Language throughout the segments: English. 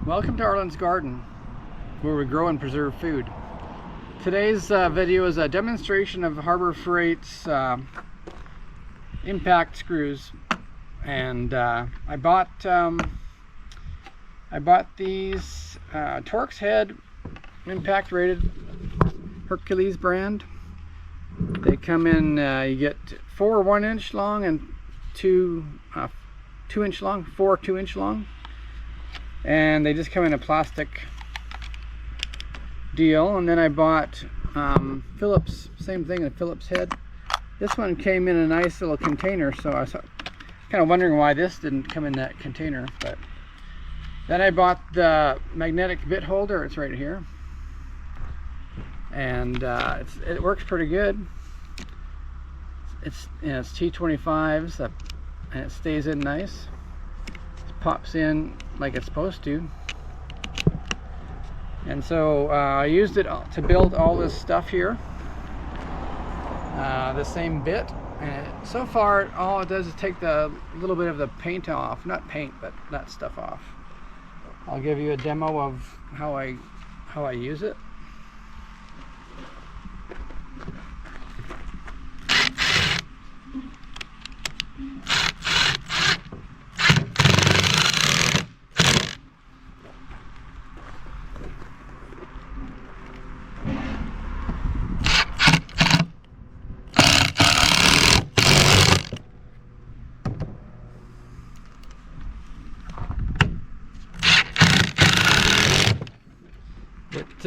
Welcome to Arlen's Garden, where we grow and preserve food. Today's video is a demonstration of Harbor Freight's impact screws, and I bought these Torx head impact rated Hercules brand. They come in, you get 4 1-inch long and 2 2-inch long, 4 2-inch long. And they just come in a plastic deal. And then I bought Phillips, same thing, a Phillips head. This one came in a nice little container, so I was kind of wondering why this didn't come in that container. But then I bought the magnetic bit holder. It's right here, and it works pretty good. It's T25s, and it stays in nice. Pops in like it's supposed to. And so I used it to build all this stuff here, the same bit, and so far all it does is take the little bit of the paint off, not paint but that stuff off. I'll give you a demo of how I use it.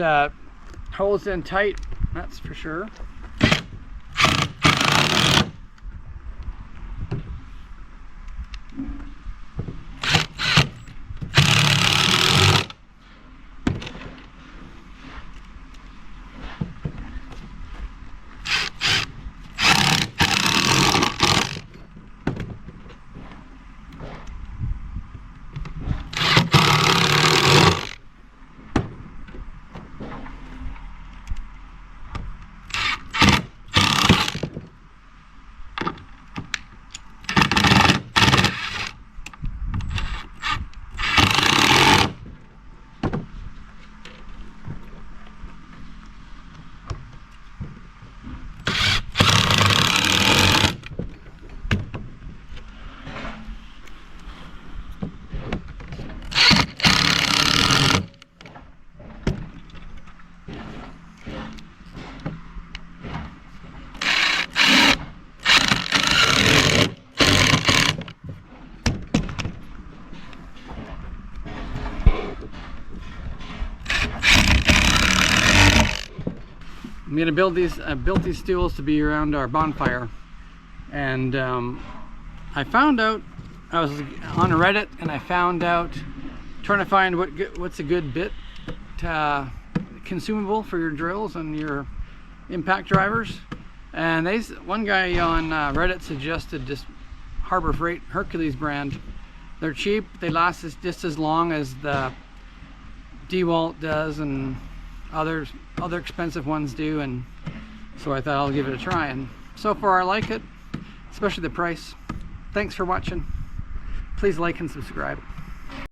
It holds in tight, that's for sure. I'm gonna build these. I built these stools to be around our bonfire, and I found out, I was on Reddit and I found out, trying to find what's a good bit consumable for your drills and your impact drivers, and one guy on Reddit suggested this Harbor Freight Hercules brand. They're cheap, they last just as long as the DeWalt does and other expensive ones do, and so I thought I'll give it a try, and so far I like it, especially the price. Thanks for watching. Please like and subscribe.